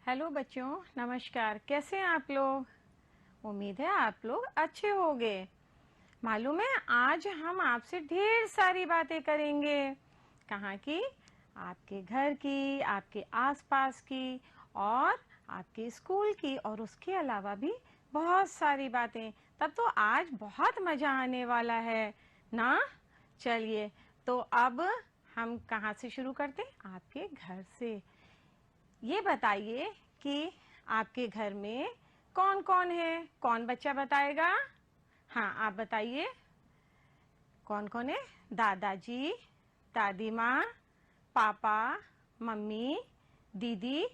Hello बच्चों, नमस्कार। कैसे हैं आप लोग? उम्मीद है आप लोग अच्छे होंगे। मालूम है, आज हम आपसे ढेर सारी बातें करेंगे। कहाँ की? आपके घर की, आपके आसपास की और आपके स्कूल की, और उसके अलावा भी बहुत सारी बातें। तब तो आज बहुत मजा आने वाला है ना। चलिए, तो अब हम कहाँ से शुरू करते हैं? आपके घर से। ये बताइए कि आपके घर में कौन कौन है? कौन बच्चा बताएगा? हाँ, आप बताइए। कौन कौन है? दादाजी, दादी माँ, पापा, मम्मी, दीदी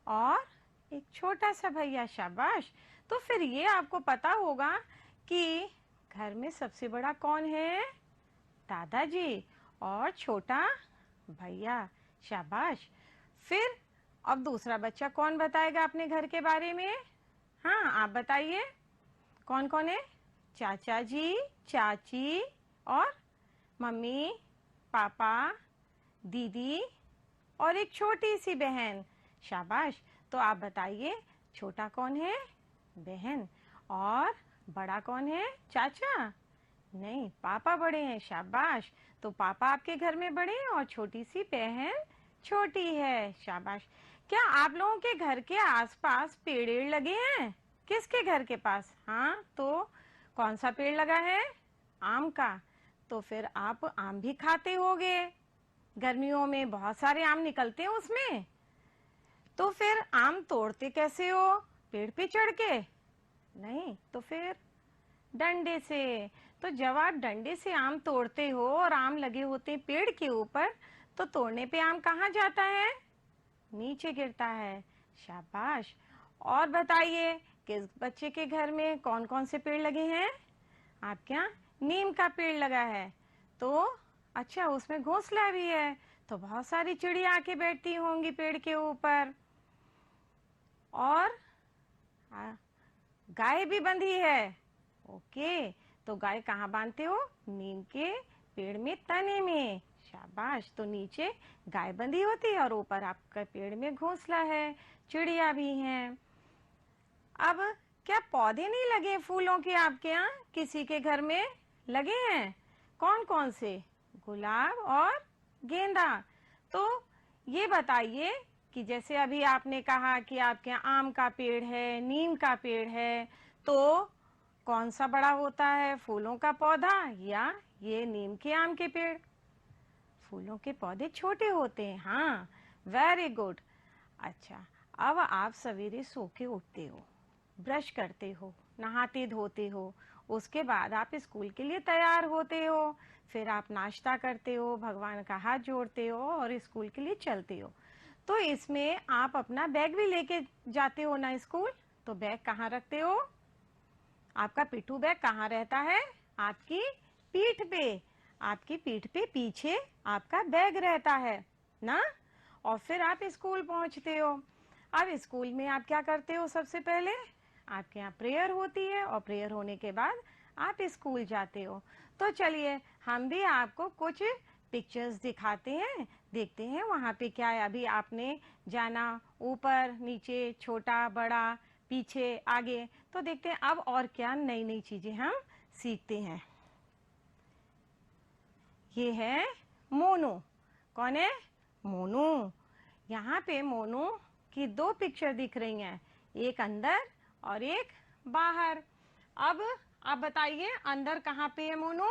और एक छोटा सा भैया। शाबाश। तो फिर ये आपको पता होगा कि घर में सबसे बड़ा कौन है? दादाजी। और छोटा भैया। शाबाश। फिर अब दूसरा बच्चा कौन बताएगा अपने घर के बारे में? हाँ, आप बताइए। कौन कौन है? चाचा जी, चाची और मम्मी, पापा, दीदी और एक छोटी सी बहन। शाबाश। तो आप बताइए, छोटा कौन है? बहन। और बड़ा कौन है? चाचा? नहीं, पापा बड़े हैं। शाबाश। तो पापा आपके घर में बड़े हैं और छोटी सी बहन छोटी है। शाबाश। क्या आप लोगों के घर के आसपास पेड़ लगे हैं? किसके घर के पास? हाँ, तो कौन सा पेड़ लगा है? आम का। तो फिर आप आम भी खाते होगे। गर्मियों में बहुत सारे आम निकलते हैं उसमें। तो फिर आम तोड़ते कैसे हो? पेड़ पे चढ़ के? नहीं, तो फिर डंडे से। तो जब आप डंडे से आम तोड़ते हो और आम लगे होते हैं पेड़ के ऊपर, तो तोड़ने पे आम कहाँ जाता है? नीचे गिरता है। शाबाश। और बताइए, किस बच्चे के घर में कौन कौन से पेड़ लगे हैं? आपके यहाँ नीम का पेड़ लगा है। तो अच्छा, उसमें घोंसला भी है। तो बहुत सारी चिड़िया आके बैठती होंगी पेड़ के ऊपर। और गाय भी बंधी है। ओके। तो गाय कहाँ बांधते हो? नीम के पेड़ में, तने में। शाबाश। तो नीचे गाय बंधी होती है और ऊपर आपका पेड़ में घोंसला है, चिड़िया भी हैं। अब क्या पौधे नहीं लगे फूलों के आपके यहाँ? किसी के घर में लगे हैं? कौन कौन से? गुलाब और गेंदा। तो ये बताइए कि जैसे अभी आपने कहा कि आपके यहाँ आम का पेड़ है, नीम का पेड़ है, तो कौन सा बड़ा होता है, फूलों का पौधा या ये नीम के आम के पेड़? फूलों के पौधे छोटे होते हैं। हाँ, वेरी गुड। अच्छा, अब आप सवेरे सो के उठते हो, ब्रश करते हो, नहाते धोते हो, उसके बाद आप स्कूल के लिए तैयार होते हो। फिर आप नाश्ता करते हो, भगवान का हाथ जोड़ते हो और स्कूल के लिए चलते हो। तो इसमें आप अपना बैग भी लेके जाते हो ना स्कूल? तो बैग कहाँ रखते हो? आपका पिट्ठू बैग कहाँ रहता है? आपकी पीठ पे। आपकी पीठ पे पीछे आपका बैग रहता है ना। और फिर आप स्कूल पहुंचते हो। अब स्कूल में आप क्या करते हो? सबसे पहले आपके यहाँ प्रेयर होती है और प्रेयर होने के बाद आप स्कूल जाते हो। तो चलिए, हम भी आपको कुछ पिक्चर्स दिखाते हैं, देखते हैं वहां पे क्या है। अभी आपने जाना ऊपर नीचे, छोटा बड़ा, पीछे आगे, तो देखते हैं अब और क्या नई नई चीजें हम सीखते हैं। ये है मोनू। कौन है? मोनू। यहाँ पे मोनू की दो पिक्चर दिख रही हैं, एक अंदर और एक बाहर। अब आप बताइए, अंदर कहाँ पे है मोनू?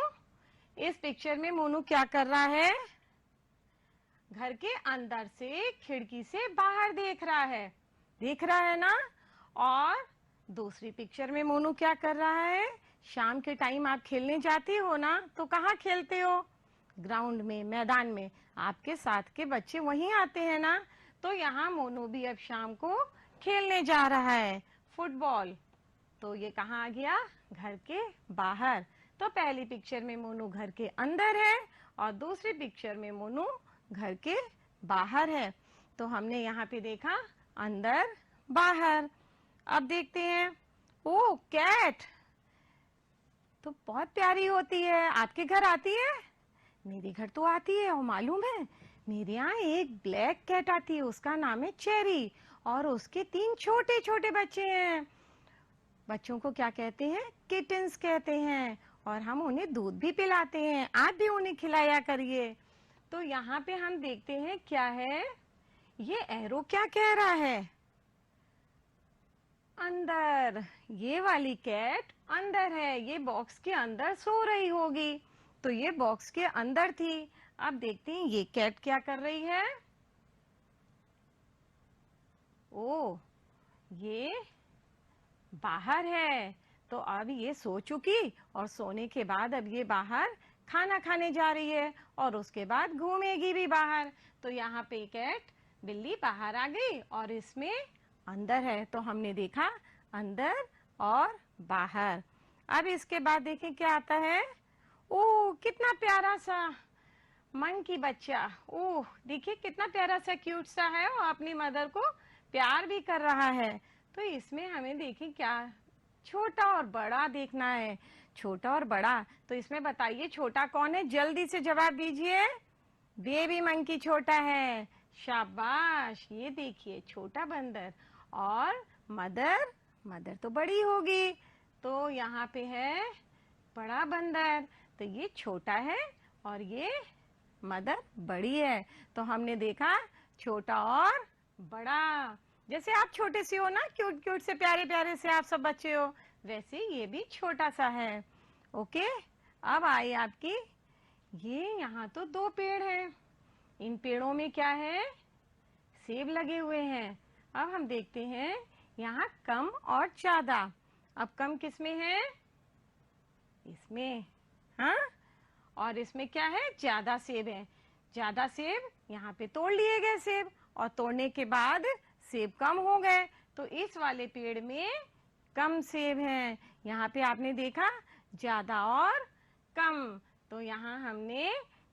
इस पिक्चर में मोनू क्या कर रहा है? घर के अंदर से खिड़की से बाहर देख रहा है। देख रहा है ना। और दूसरी पिक्चर में मोनू क्या कर रहा है? शाम के टाइम आप खेलने जाते हो ना, तो कहाँ खेलते हो? ग्राउंड में, मैदान में। आपके साथ के बच्चे वहीं आते हैं ना। तो यहाँ मोनू भी अब शाम को खेलने जा रहा है फुटबॉल। तो ये कहाँ आ गया? घर के बाहर। तो पहली पिक्चर में मोनू घर के अंदर है और दूसरी पिक्चर में मोनू घर के बाहर है। तो हमने यहाँ पे देखा अंदर बाहर। अब देखते हैं, ओ कैट तो बहुत प्यारी होती है। आपके घर आती है? मेरे घर तो आती है। और मालूम है, मेरे यहाँ एक ब्लैक कैट आती है, उसका नाम है चेरी। और उसके 3 छोटे छोटे बच्चे हैं। बच्चों को क्या कहते हैं? किटन्स कहते हैं। और हम उन्हें दूध भी पिलाते हैं, आप भी उन्हें खिलाया करिए। तो यहाँ पे हम देखते हैं क्या है, ये एरो क्या कह रहा है? अंदर। ये वाली कैट अंदर है, ये बॉक्स के अंदर सो रही होगी, तो ये बॉक्स के अंदर थी। अब देखते हैं ये कैट क्या कर रही है। ओ, ये बाहर है। तो अब ये सो चुकी और सोने के बाद अब ये बाहर खाना खाने जा रही है और उसके बाद घूमेगी भी बाहर। तो यहाँ पे कैट बिल्ली बाहर आ गई और इसमें अंदर है। तो हमने देखा अंदर और बाहर। अब इसके बाद देखें क्या आता है। ओह, कितना प्यारा सा मंकी बच्चा। ओह, देखिए कितना प्यारा सा क्यूट सा है और अपनी मदर को प्यार भी कर रहा है। तो इसमें हमें देखें क्या, छोटा और बड़ा देखना है। छोटा और बड़ा, तो इसमें बताइए छोटा कौन है? जल्दी से जवाब दीजिए। बेबी मंकी छोटा है। शाबाश, ये देखिए छोटा बंदर। और मदर, मदर तो बड़ी होगी, तो यहाँ पे है बड़ा बंदर। तो ये छोटा है और ये मदर बड़ी है। तो हमने देखा छोटा और बड़ा। जैसे आप छोटे से हो ना, क्यूट क्यूट से प्यारे प्यारे से आप सब बच्चे हो, वैसे ये भी छोटा सा है। ओके, अब आई आपकी, ये यहाँ तो 2 पेड़ हैं। इन पेड़ों में क्या है? सेब लगे हुए हैं। अब हम देखते हैं यहाँ कम और ज्यादा। अब कम किस में है? इसमें। हाँ, और इसमें क्या है? ज्यादा सेब है। ज्यादा सेब, यहाँ पे तोड़ लिए गए सेब, और तोड़ने के बाद सेब कम हो गए। तो इस वाले पेड़ में कम सेब हैं। यहाँ पे आपने देखा ज्यादा और कम। तो यहाँ हमने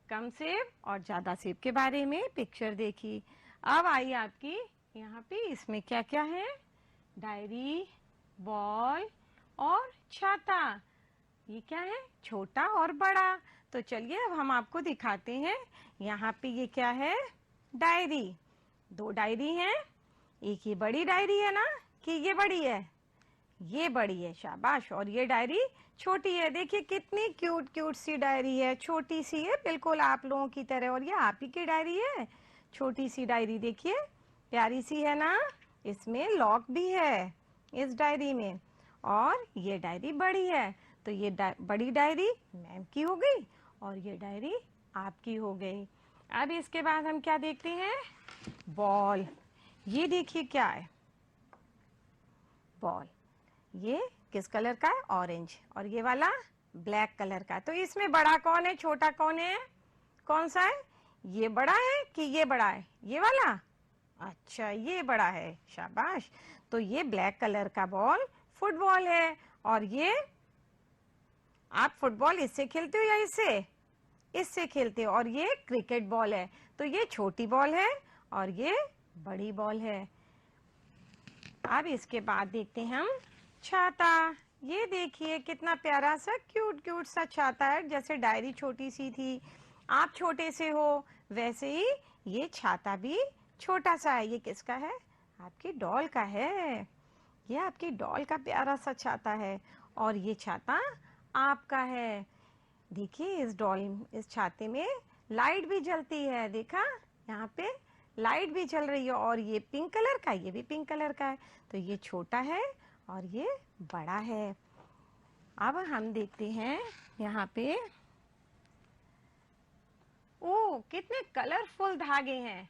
कम सेब और ज्यादा सेब के बारे में पिक्चर देखी। अब आई आपकी यहाँ पे, इसमें क्या क्या है? डायरी, बॉल और छाता। ये क्या है? छोटा और बड़ा। तो चलिए अब हम आपको दिखाते हैं। यहाँ पे ये क्या है? डायरी। 2 डायरी हैं। एक ये बड़ी डायरी है ना, कि ये बड़ी है? ये बड़ी है, शाबाश। और ये डायरी छोटी है। देखिए कितनी क्यूट क्यूट सी डायरी है, छोटी सी है बिल्कुल आप लोगों की तरह। और ये आप ही की डायरी है, छोटी सी डायरी। देखिए प्यारी सी है ना। इसमें लॉक भी है इस डायरी में। और ये डायरी बड़ी है, तो ये बड़ी डायरी मैम की हो गई और ये डायरी आपकी हो गई। अब इसके बाद हम क्या देखते हैं? बॉल। ये देखिए क्या है? बॉल। ये किस कलर का है? ऑरेंज। और ये वाला ब्लैक कलर का। तो इसमें बड़ा कौन है, छोटा कौन है? कौन सा है? ये बड़ा है कि ये बड़ा है? ये वाला। अच्छा, ये बड़ा है, शाबाश। तो ये ब्लैक कलर का बॉल फुटबॉल है। और ये आप फुटबॉल इससे खेलते हो या इससे? इससे खेलते हो। और ये क्रिकेट बॉल है। तो ये छोटी बॉल है और ये बड़ी बॉल है। अब इसके बाद देखते हैं हम छाता। ये देखिए कितना प्यारा सा क्यूट क्यूट सा छाता है। जैसे डायरी छोटी सी थी, आप छोटे से हो, वैसे ही ये छाता भी छोटा सा है। ये किसका है? आपकी डॉल का है। ये आपकी डॉल का प्यारा सा छाता है। और ये छाता आपका है। देखिए इस छाते में लाइट भी जलती है। देखा, यहाँ पे लाइट भी चल रही है। और ये पिंक कलर का, ये भी पिंक कलर का है। तो ये छोटा है और ये बड़ा है। अब हम देखते हैं यहाँ पे, ओ कितने कलरफुल धागे हैं,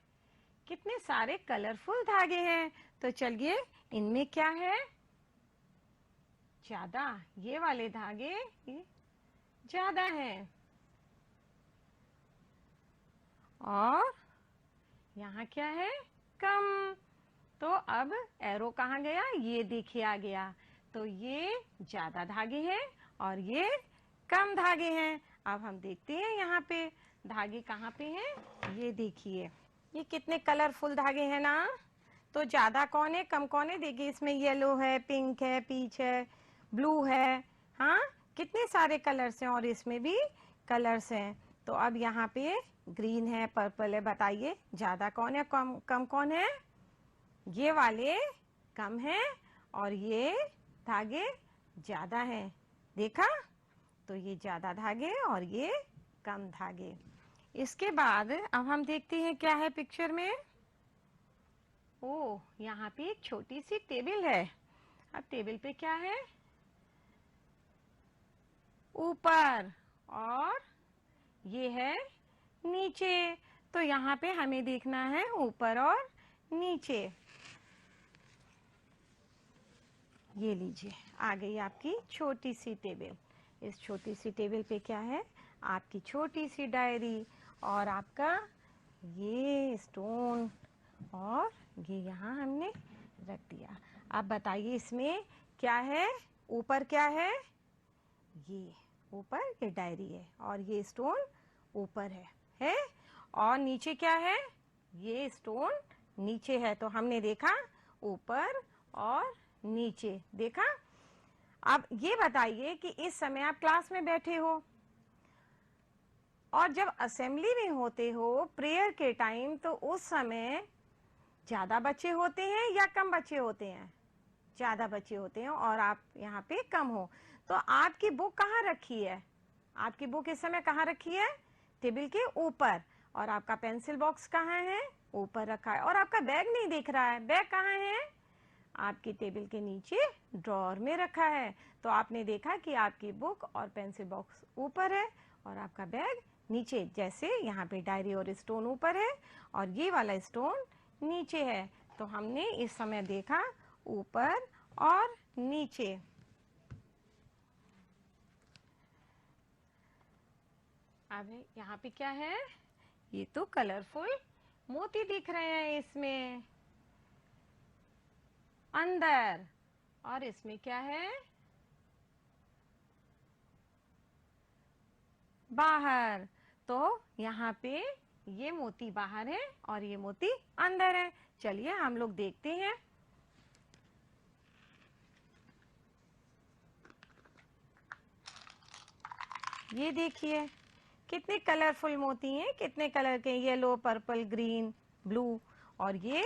कितने सारे कलरफुल धागे हैं। तो चलिए इनमें क्या है? ज्यादा। ये वाले धागे ज्यादा हैं। और यहाँ क्या है? कम। तो अब एरो कहाँ गया? ये देखिए आ गया। तो ये ज्यादा धागे हैं और ये कम धागे हैं। अब हम देखते हैं यहाँ पे धागे कहाँ पे हैं। ये देखिए, ये कितने कलरफुल धागे हैं ना। तो ज्यादा कौन है, कम कौन है? देखिए इसमें येलो है, पिंक है, पीच है, ब्लू है। हाँ, कितने सारे कलर्स हैं। और इसमें भी कलर्स हैं। तो अब यहाँ पे ग्रीन है, पर्पल है। बताइए ज्यादा कौन है, कम कम कौन है? ये वाले कम हैं और ये धागे ज्यादा हैं। देखा? तो ये ज्यादा धागे और ये कम धागे। इसके बाद अब हम देखते हैं क्या है पिक्चर में। ओ, यहाँ पे एक छोटी सी टेबल है। अब टेबल पे क्या है? ऊपर, और ये है नीचे। तो यहाँ पे हमें देखना है ऊपर और नीचे। ये लीजिए, आ गई आपकी छोटी सी टेबल। इस छोटी सी टेबल पे क्या है? आपकी छोटी सी डायरी और आपका ये स्टोन, और ये यहाँ हमने रख दिया। अब बताइए इसमें क्या है? ऊपर क्या है? ये ऊपर ये डायरी है और ये स्टोन ऊपर है। और नीचे क्या है? ये स्टोन नीचे है। तो हमने देखा ऊपर और नीचे, देखा। अब ये बताइए कि इस समय आप क्लास में बैठे हो और जब असेंबली में होते हो प्रेयर के टाइम, तो उस समय ज्यादा बच्चे होते हैं या कम बच्चे होते हैं? ज्यादा बच्चे होते हैं और आप यहाँ पे कम हो। तो आपकी बुक कहाँ रखी है? आपकी बुक इस समय कहाँ रखी है? टेबल के ऊपर। और आपका पेंसिल बॉक्स कहाँ है? ऊपर रखा है। और आपका बैग नहीं दिख रहा है। बैग कहाँ है? आपकी टेबल के नीचे ड्रॉअर में रखा है। तो आपने देखा कि आपकी बुक और पेंसिल बॉक्स ऊपर है और आपका बैग नीचे। जैसे यहाँ पे डायरी और स्टोन ऊपर है और ये वाला स्टोन नीचे है। तो हमने इस समय देखा ऊपर और नीचे। अब यहाँ पे क्या है? ये तो कलरफुल मोती दिख रहे हैं इसमें अंदर, और इसमें क्या है? बाहर। तो यहाँ पे ये मोती बाहर है और ये मोती अंदर है। चलिए हम लोग देखते हैं। ये देखिए कितने कलरफुल मोती हैं, कितने कलर के, येलो, पर्पल, ग्रीन, ब्लू, और ये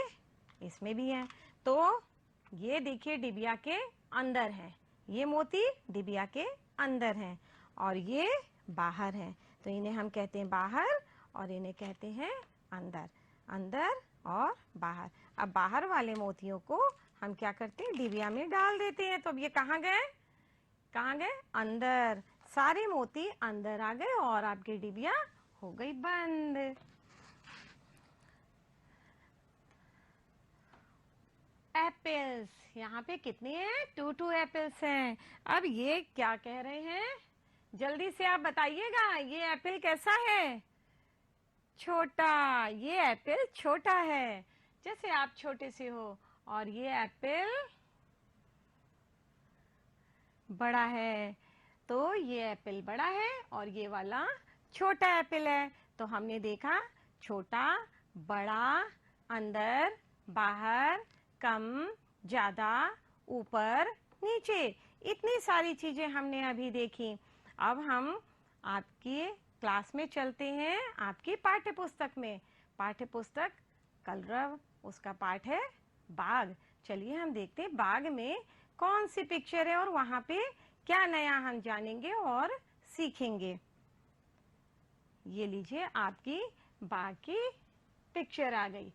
इसमें भी हैं। तो ये देखिए डिबिया के अंदर है। ये मोती डिबिया के अंदर हैं और ये बाहर हैं। तो इन्हें हम कहते हैं बाहर और इन्हें कहते हैं अंदर। अंदर और बाहर। अब बाहर वाले मोतियों को हम क्या करते हैं? डिबिया में डाल देते हैं। तो अब ये कहाँ गए? कहाँ गए? अंदर। सारे मोती अंदर आ गए और आपकी डिबिया हो गई बंद। एप्पल्स, यहाँ पे कितने हैं? 2 एप्पल्स हैं। अब ये क्या कह रहे हैं? जल्दी से आप बताइएगा, ये एप्पल कैसा है? छोटा। ये एप्पल छोटा है, जैसे आप छोटे से हो। और ये एप्पल बड़ा है। तो ये एप्पल बड़ा है और ये वाला छोटा एप्पल है। तो हमने देखा छोटा, बड़ा, अंदर, बाहर, कम, ज्यादा, ऊपर, नीचे। इतनी सारी चीजें हमने अभी देखी। अब हम आपकी क्लास में चलते हैं, आपकी पाठ्य पुस्तक में। पाठ्य पुस्तक कलरव, उसका पाठ है बाग। चलिए हम देखते हैं बाग में कौन सी पिक्चर है और वहां पे क्या नया हम जानेंगे और सीखेंगे। ये लीजिए आपकी बाग की पिक्चर आ गई।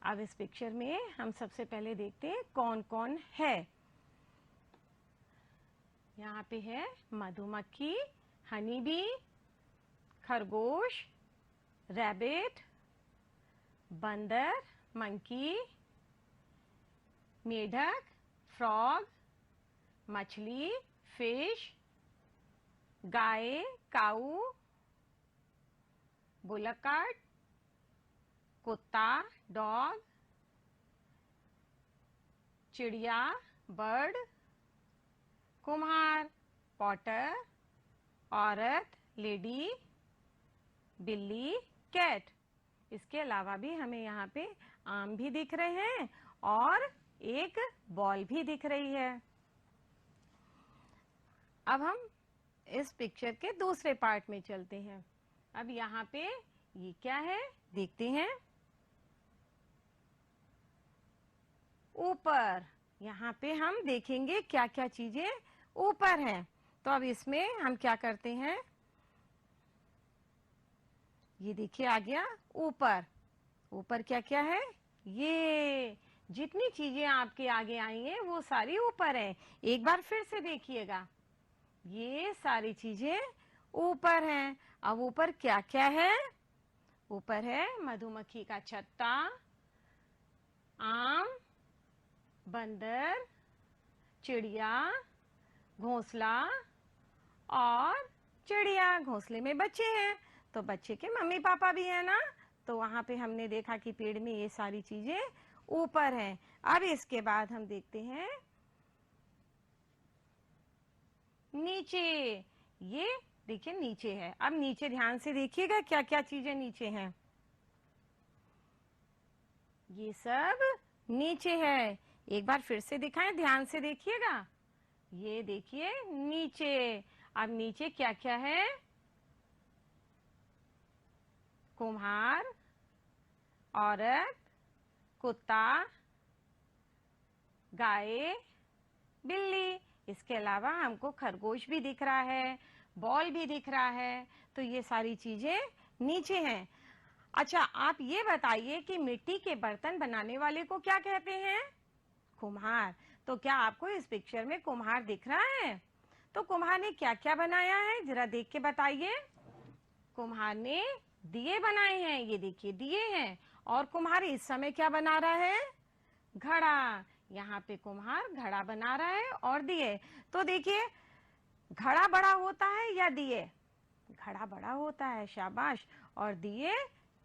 अब इस पिक्चर में हम सबसे पहले देखते हैं कौन कौन है। यहाँ पे है मधुमक्खी, हनी बी, खरगोश, रैबिट, बंदर, मंकी, मेढक, फ्रॉग, मछली, फिश, गाय, काऊ, बुलकार्ट, कुत्ता, डॉग, चिड़िया, बर्ड, कुम्हार, पॉटर, औरत, लेडी, बिल्ली, कैट। इसके अलावा भी हमें यहाँ पे आम भी दिख रहे हैं और एक बॉल भी दिख रही है। अब हम इस पिक्चर के दूसरे पार्ट में चलते हैं। अब यहाँ पे ये क्या है देखते हैं। ऊपर। यहाँ पे हम देखेंगे क्या क्या चीजें ऊपर हैं। तो अब इसमें हम क्या करते हैं, ये देखिए आ गया ऊपर। ऊपर क्या क्या है, ये जितनी चीजें आपके आगे आई हैं वो सारी ऊपर है। एक बार फिर से देखिएगा, ये सारी चीजें ऊपर हैं। अब ऊपर क्या क्या है, ऊपर है मधुमक्खी का छत्ता, आम, बंदर, चिड़िया, घोंसला, और चिड़िया घोंसले में बच्चे हैं तो बच्चे के मम्मी पापा भी है ना। तो वहां पे हमने देखा कि पेड़ में ये सारी चीजें ऊपर हैं। अब इसके बाद हम देखते हैं नीचे। ये देखिए नीचे है। अब नीचे ध्यान से देखिएगा क्या क्या चीजें नीचे हैं। ये सब नीचे है। एक बार फिर से दिखाएं, ध्यान से देखिएगा। ये देखिए नीचे। अब नीचे क्या क्या है, कुम्हार, औरत, कुत्ता, गाय, बिल्ली। इसके अलावा हमको खरगोश भी दिख रहा है, बॉल भी दिख रहा है। तो ये सारी चीजें नीचे हैं। अच्छा, आप ये बताइए कि मिट्टी के बर्तन बनाने वाले को क्या कहते हैं, कुम्हार। तो क्या आपको इस पिक्चर में कुम्हार दिख रहा है? तो कुम्हार ने क्या क्या बनाया है जरा देख के बताइए। कुम्हार ने दिए बनाए हैं, ये देखिए दिए हैं। और कुम्हार इस समय क्या बना रहा है, घड़ा। यहाँ पे कुम्हार घड़ा बना रहा है और दिए। तो देखिए, घड़ा बड़ा होता है या दिए, घड़ा बड़ा होता है, शाबाश। और दिए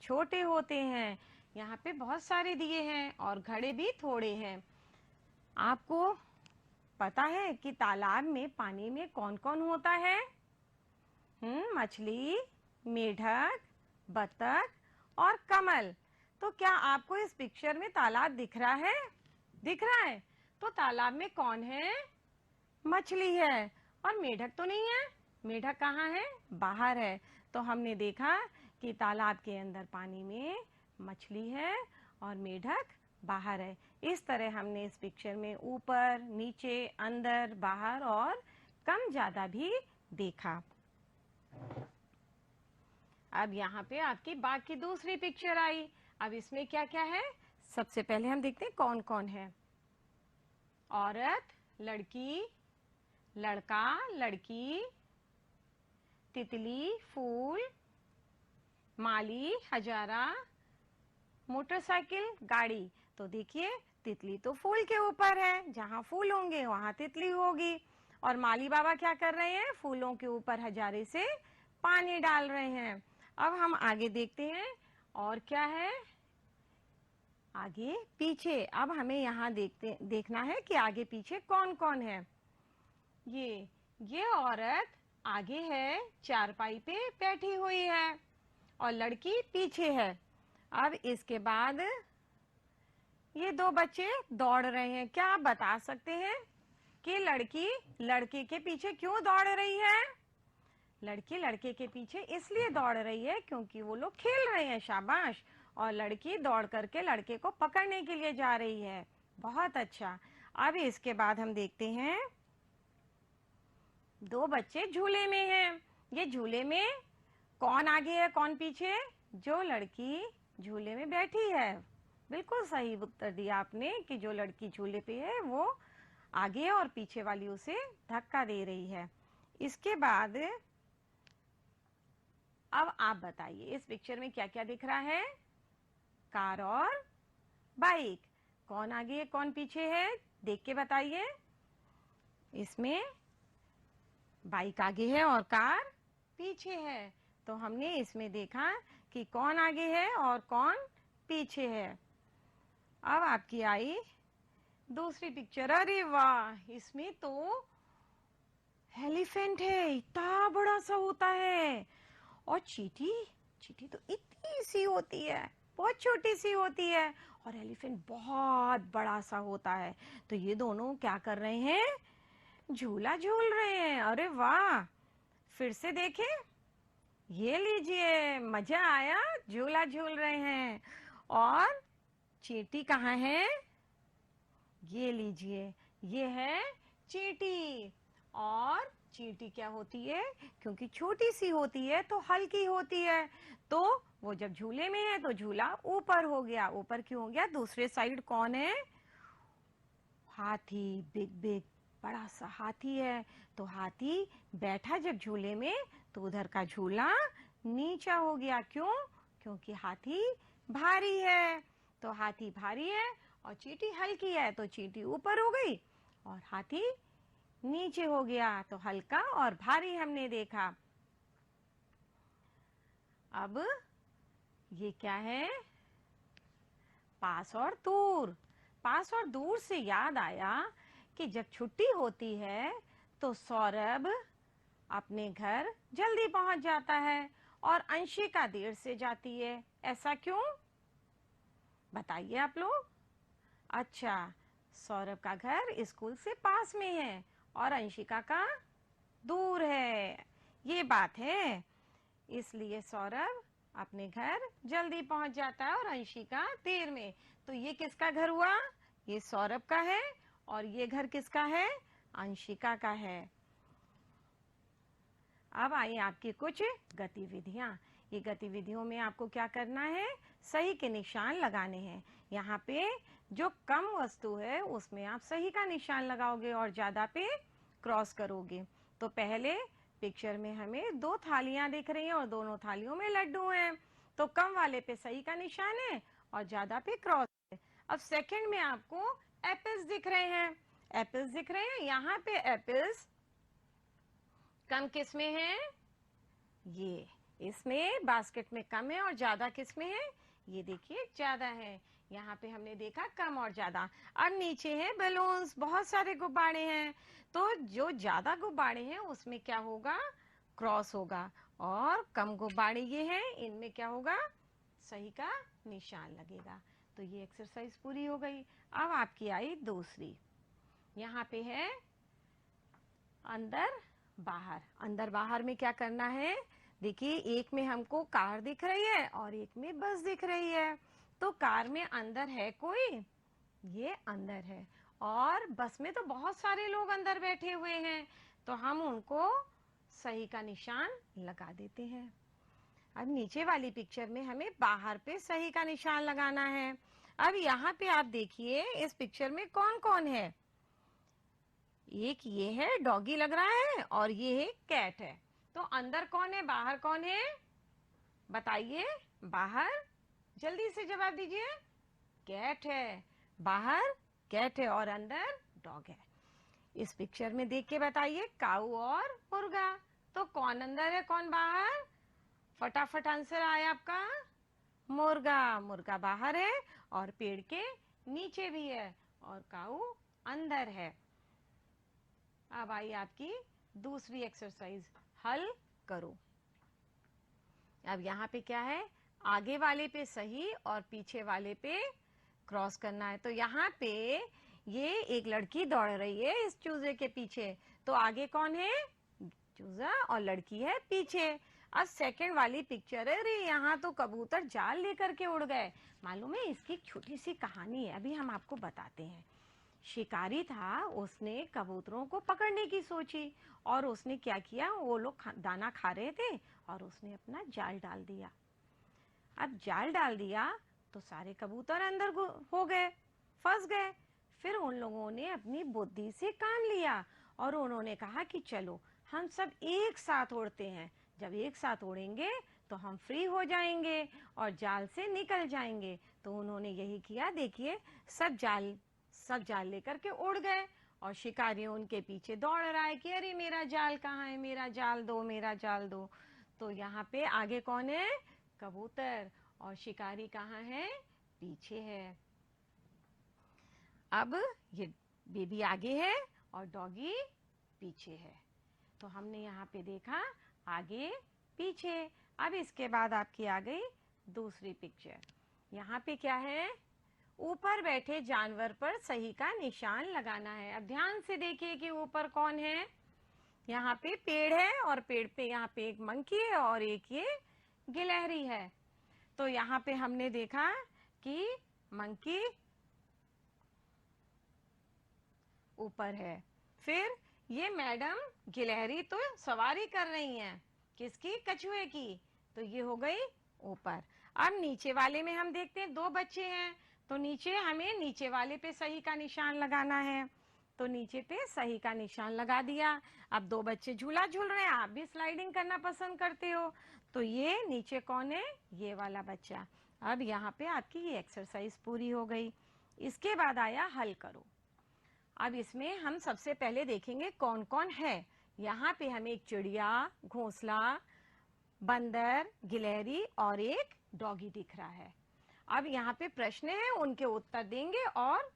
छोटे होते हैं। यहाँ पे बहुत सारे दिए हैं और घड़े भी थोड़े हैं। आपको पता है कि तालाब में पानी में कौन कौन होता है? मछली, मेढक, बतख और कमल। तो क्या आपको इस पिक्चर में तालाब दिख रहा है? दिख रहा है। तो तालाब में कौन है? मछली है। और मेढक तो नहीं है, मेढक कहाँ है, बाहर है। तो हमने देखा कि तालाब के अंदर पानी में मछली है और मेढक बाहर है। इस तरह हमने इस पिक्चर में ऊपर, नीचे, अंदर, बाहर और कम ज्यादा भी देखा। अब यहाँ पे आपकी बाघ की दूसरी पिक्चर आई। अब इसमें क्या क्या है, सबसे पहले हम देखते हैं कौन कौन है। औरत, लड़की, लड़का, लड़की, तितली, फूल, माली, हजारा, मोटरसाइकिल, गाड़ी। तो देखिए, तितली तो फूल के ऊपर है, जहां फूल होंगे वहां तितली होगी। और माली बाबा क्या कर रहे हैं, फूलों के ऊपर हजारे से पानी डाल रहे हैं। अब हम आगे देखते हैं और क्या है, आगे पीछे। अब हमें यहाँ देखना है कि आगे पीछे कौन कौन है। ये औरत आगे है, चारपाई पे बैठी हुई है और लड़की पीछे है। अब इसके बाद ये दो बच्चे दौड़ रहे हैं। क्या आप बता सकते हैं कि लड़की लड़के के पीछे क्यों दौड़ रही है? लड़की लड़के के पीछे इसलिए दौड़ रही है क्योंकि वो लोग खेल रहे हैं, शाबाश। और लड़की दौड़ करके लड़के को पकड़ने के लिए जा रही है, बहुत अच्छा। अब इसके बाद हम देखते हैं, दो बच्चे झूले में हैं। ये झूले में कौन आगे है कौन पीछे? जो लड़की झूले में बैठी है। बिल्कुल सही उत्तर दिया आपने कि जो लड़की झूले पे है वो आगे है और पीछे वाली उसे धक्का दे रही है। इसके बाद अब आप बताइए इस पिक्चर में क्या क्या दिख रहा है? कार और बाइक। कौन आगे है कौन पीछे है, देख के बताइए। इसमें बाइक आगे है और कार पीछे है। तो हमने इसमें देखा कि कौन आगे है और कौन पीछे है। अब आपकी आई दूसरी पिक्चर। अरे वाह, इसमें तो एलिफेंट है, इतना बड़ा सा होता है। और चींटी, चींटी तो इतनी सी होती है, बहुत छोटी सी होती है। और एलिफेंट बहुत बड़ा सा होता है। तो ये दोनों क्या कर रहे हैं, झूला झूल रहे हैं। अरे वाह, फिर से देखें, ये लीजिए, मजा आया, झूला झूल रहे हैं। और चींटी कहाँ है? ये लीजिए, ये है चींटी। और चींटी क्या होती है, क्योंकि छोटी सी होती है तो हल्की होती है, तो वो जब झूले में है तो झूला ऊपर हो गया। ऊपर क्यों हो गया, दूसरे साइड कौन है, हाथी, बिग बिग बड़ा सा हाथी है। तो हाथी बैठा जब झूले में तो उधर का झूला नीचा हो गया। क्यों, क्योंकि हाथी भारी है। तो हाथी भारी है और चींटी हल्की है, तो चींटी ऊपर हो गई और हाथी नीचे हो गया। तो हल्का और भारी हमने देखा। अब ये क्या है, पास और दूर। पास और दूर से याद आया कि जब छुट्टी होती है तो सौरभ अपने घर जल्दी पहुंच जाता है और अंशिका देर से जाती है। ऐसा क्यों, बताइए आप लोग। अच्छा, सौरभ का घर स्कूल से पास में है और अंशिका का दूर है, ये बात है। इसलिए सौरभ अपने घर जल्दी पहुंच जाता है और अंशिका देर में। तो ये किसका घर हुआ, ये सौरभ का है और ये घर किसका है, अंशिका का है। अब आई आपकी कुछ गतिविधियां। ये गतिविधियों में आपको क्या करना है, सही के निशान लगाने हैं। यहाँ पे जो कम वस्तु है उसमें आप सही का निशान लगाओगे और ज्यादा पे क्रॉस करोगे। तो पहले पिक्चर में हमें दो थालियां दिख रही हैं और दोनों थालियों में लड्डू हैं। तो कम वाले पे सही का निशान है और ज्यादा पे क्रॉस है। अब सेकंड में आपको एप्पल्स दिख रहे हैं, एप्पल्स दिख रहे हैं। यहाँ पे एप्पल्स कम किस में है, ये इसमें बास्केट में कम है और ज्यादा किस में है, ये देखिए ज्यादा है। यहाँ पे हमने देखा कम और ज्यादा। अब नीचे है बलून्स, बहुत सारे गुब्बारे हैं। तो जो ज्यादा गुब्बारे हैं उसमें क्या होगा, क्रॉस होगा। और कम गुब्बारे ये हैं, इनमें क्या होगा, सही का निशान लगेगा। तो ये एक्सरसाइज पूरी हो गई। अब आपकी आई दूसरी। यहाँ पे है अंदर बाहर। अंदर बाहर में क्या करना है, देखिए एक में हमको कार दिख रही है और एक में बस दिख रही है। तो कार में अंदर है कोई, ये अंदर है। और बस में तो बहुत सारे लोग अंदर बैठे हुए हैं, तो हम उनको सही का निशान लगा देते हैं। अब नीचे वाली पिक्चर में हमें बाहर पे सही का निशान लगाना है। अब यहाँ पे आप देखिए इस पिक्चर में कौन कौन है, एक ये है डॉगी लग रहा है और ये है कैट है। तो अंदर कौन है, बाहर कौन है, बताइए। बाहर, जल्दी से जवाब दीजिए। कैट है, बाहर कैट है और अंदर डॉग है। इस पिक्चर में देख के बताइए, काऊ और मुर्गा। तो कौन अंदर है कौन बाहर, फटाफट आंसर आया आपका, मुर्गा। मुर्गा बाहर है और पेड़ के नीचे भी है और काऊ अंदर है। अब आई आपकी दूसरी एक्सरसाइज, हल करो। अब यहाँ पे क्या है, आगे वाले पे सही और पीछे वाले पे क्रॉस करना है। तो यहाँ पे ये एक लड़की दौड़ रही है इस चूजे के पीछे, तो आगे कौन है, चूजा, और लड़की है पीछे। अब सेकंड वाली पिक्चर है, अरे यहाँ तो कबूतर जाल लेकर के उड़ गए। मालूम है, इसकी एक छोटी सी कहानी है, अभी हम आपको बताते हैं। शिकारी था, उसने कबूतरों को पकड़ने की सोची और उसने क्या किया, वो लोग दाना खा रहे थे और उसने अपना जाल डाल दिया। अब जाल डाल दिया तो सारे कबूतर अंदर हो गए, फंस गए। फिर उन लोगों ने अपनी बुद्धि से काम लिया और उन्होंने कहा कि चलो हम सब एक साथ उड़ते हैं, जब एक साथ उड़ेंगे तो हम फ्री हो जाएंगे और जाल से निकल जाएंगे। तो उन्होंने यही किया, देखिए सब जाल लेकर के उड़ गए और शिकारी उनके पीछे दौड़ रहा है कि अरे मेरा जाल कहाँ है, मेरा जाल दो, मेरा जाल दो। तो यहाँ पे आगे कौन है, कबूतर, और शिकारी कहाँ है, पीछे है। अब ये बेबी आगे है और डॉगी पीछे है। तो हमने यहाँ पे देखा आगे पीछे। अब इसके बाद आपकी आ गई दूसरी पिक्चर। यहाँ पे क्या है, ऊपर बैठे जानवर पर सही का निशान लगाना है। अब ध्यान से देखिए कि ऊपर कौन है, यहाँ पे पेड़ है और पेड़ पे यहाँ पे एक मंकी है और एक ये गिलहरी है। तो यहाँ पे हमने देखा कि मंकी ऊपर है। फिर ये मैडम गिलहरी तो सवारी कर रही हैं, किसकी? कछुए की, तो ये हो गई ऊपर। अब नीचे वाले में हम देखते हैं 2 बच्चे हैं, तो नीचे हमें नीचे वाले पे सही का निशान लगाना है, तो नीचे पे सही का निशान लगा दिया। अब 2 बच्चे झूला झूल रहे हैं, आप भी स्लाइडिंग करना पसंद करते हो, तो ये नीचे कौन है? ये वाला बच्चा। अब यहाँ पे आपकी ये एक्सरसाइज पूरी हो गई। इसके बाद आया हल करो। अब इसमें हम सबसे पहले देखेंगे कौन कौन है। यहाँ पे हमें एक चिड़िया, घोंसला, बंदर, गिलहरी और एक डॉगी दिख रहा है। अब यहाँ पे प्रश्न है, उनके उत्तर देंगे और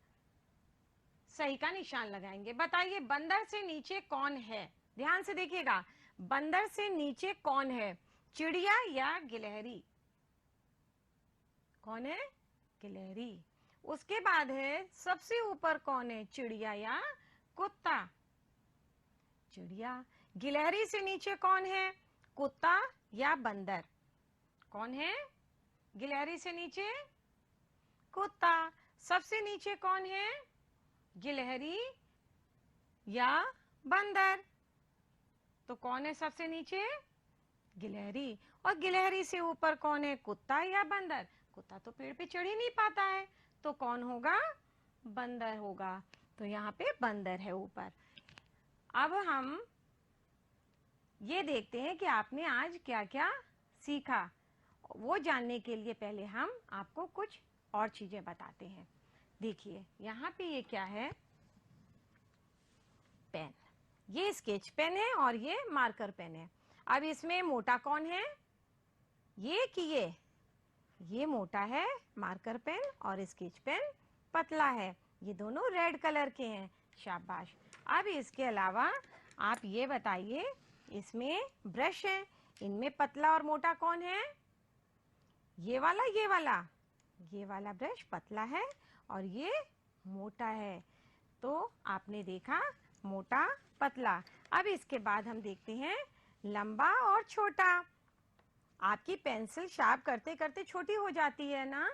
सही का निशान लगाएंगे। बताइए बंदर से नीचे कौन है? ध्यान से देखिएगा, बंदर से नीचे कौन है? चिड़िया या गिलहरी? कौन है? गिलहरी। उसके बाद है सबसे ऊपर कौन है? चिड़िया या कुत्ता? चिड़िया। गिलहरी से नीचे कौन है? कुत्ता या बंदर? कौन है? गिलहरी से नीचे कुत्ता। सबसे नीचे कौन है? गिलहरी या बंदर? तो कौन है सबसे नीचे? गिलहरी। और गिलहरी से ऊपर कौन है? कुत्ता या बंदर? कुत्ता तो पेड़ पे चढ़ ही नहीं पाता है, तो कौन होगा? बंदर होगा। तो यहाँ पे बंदर है ऊपर। अब हम ये देखते हैं कि आपने आज क्या क्या सीखा। वो जानने के लिए पहले हम आपको कुछ और चीजें बताते हैं। देखिए यहाँ पे ये क्या है? पेन। ये स्केच पेन है और ये मार्कर पेन है। अब इसमें मोटा कौन है? ये कि ये मोटा है मार्कर पेन, और स्केच पेन पतला है। ये दोनों रेड कलर के हैं। शाबाश। अब इसके अलावा आप ये बताइए, इसमें ब्रश है, इनमें पतला और मोटा कौन है? ये वाला, ये वाला। ये वाला ब्रश पतला है और ये मोटा है। तो आपने देखा मोटा, पतला। अब इसके बाद हम देखते हैं लंबा और छोटा। आपकी पेंसिल शार्प करते करते छोटी हो जाती है ना,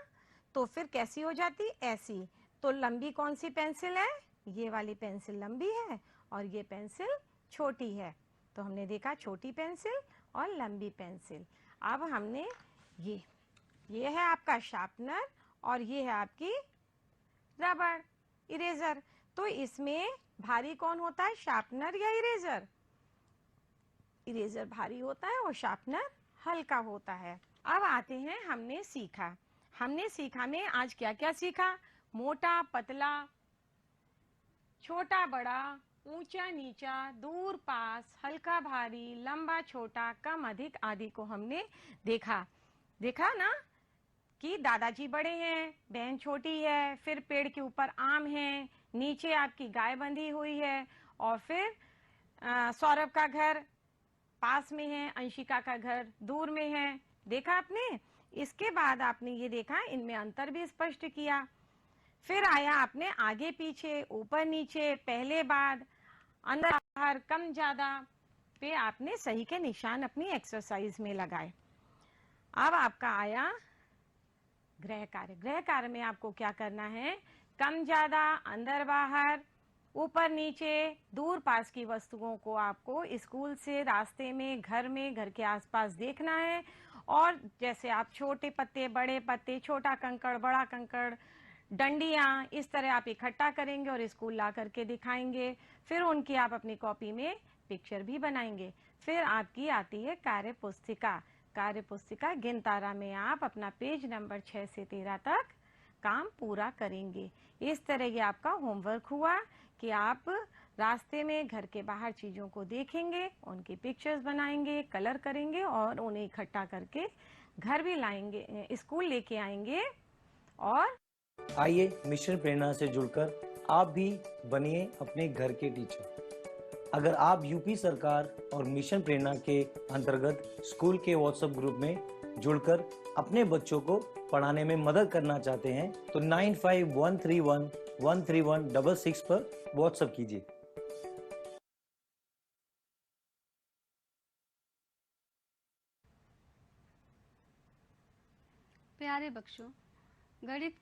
तो फिर कैसी हो जाती? ऐसी। तो लंबी कौन सी पेंसिल है? ये वाली पेंसिल लंबी है और ये पेंसिल छोटी है। तो हमने देखा छोटी पेंसिल और लंबी पेंसिल। अब हमने ये है आपका शार्पनर और ये है आपकी रबड़, इरेजर। तो इसमें भारी कौन होता है? शार्पनर या इरेजर? इरेजर भारी होता है और शार्पनर हल्का होता है। अब आते हैं हमने सीखा में आज क्या क्या सीखा? मोटा, पतला, छोटा, बड़ा, ऊंचा, नीचा, दूर, पास, हल्का, भारी, लंबा, छोटा, कम, अधिक आदि को हमने देखा। देखा ना कि दादाजी बड़े हैं, बहन छोटी है, फिर पेड़ के ऊपर आम है, नीचे आपकी गाय बंधी हुई है, और फिर सौरभ का घर पास में है, अंशिका का घर दूर में है। देखा आपने? इसके बाद आपने ये देखा, इनमें अंतर भी स्पष्ट किया। फिर आया आपने आगे पीछे, ऊपर नीचे, पहले बाद, अंदर बाहर, कम ज्यादा पे आपने सही के निशान अपनी एक्सरसाइज में लगाए। अब आपका आया गृह कार्य। गृह कार्य में आपको क्या करना है? कम ज्यादा, अंदर बाहर, ऊपर नीचे, दूर पास की वस्तुओं को आपको स्कूल से, रास्ते में, घर में, घर के आसपास देखना है। और जैसे आप छोटे पत्ते, बड़े पत्ते, छोटा कंकड़, बड़ा कंकड़, डंडियां, इस तरह आप इकट्ठा करेंगे और स्कूल ला करके दिखाएंगे। फिर उनकी आप अपनी कॉपी में पिक्चर भी बनाएंगे। फिर आपकी आती है कार्य पुस्तिका। कार्य पुस्तिका गिनतारा में आप अपना पेज नंबर 6 से 13 तक काम पूरा करेंगे। इस तरह ये आपका होमवर्क हुआ कि आप रास्ते में, घर के बाहर चीजों को देखेंगे, उनकी पिक्चर्स बनाएंगे, कलर करेंगे और उन्हें इकट्ठा करके घर भी लाएंगे, स्कूल लेके आएंगे। और आइए मिशन प्रेरणा से जुड़कर आप भी बनिए अपने घर के टीचर। अगर आप यूपी सरकार और मिशन प्रेरणा के अंतर्गत स्कूल के व्हाट्सएप ग्रुप में जुड़कर अपने बच्चों को पढ़ाने में मदद करना चाहते हैं तो 9513113166 पर व्हाट्सएप कीजिए। प्यारे बच्चों, गणित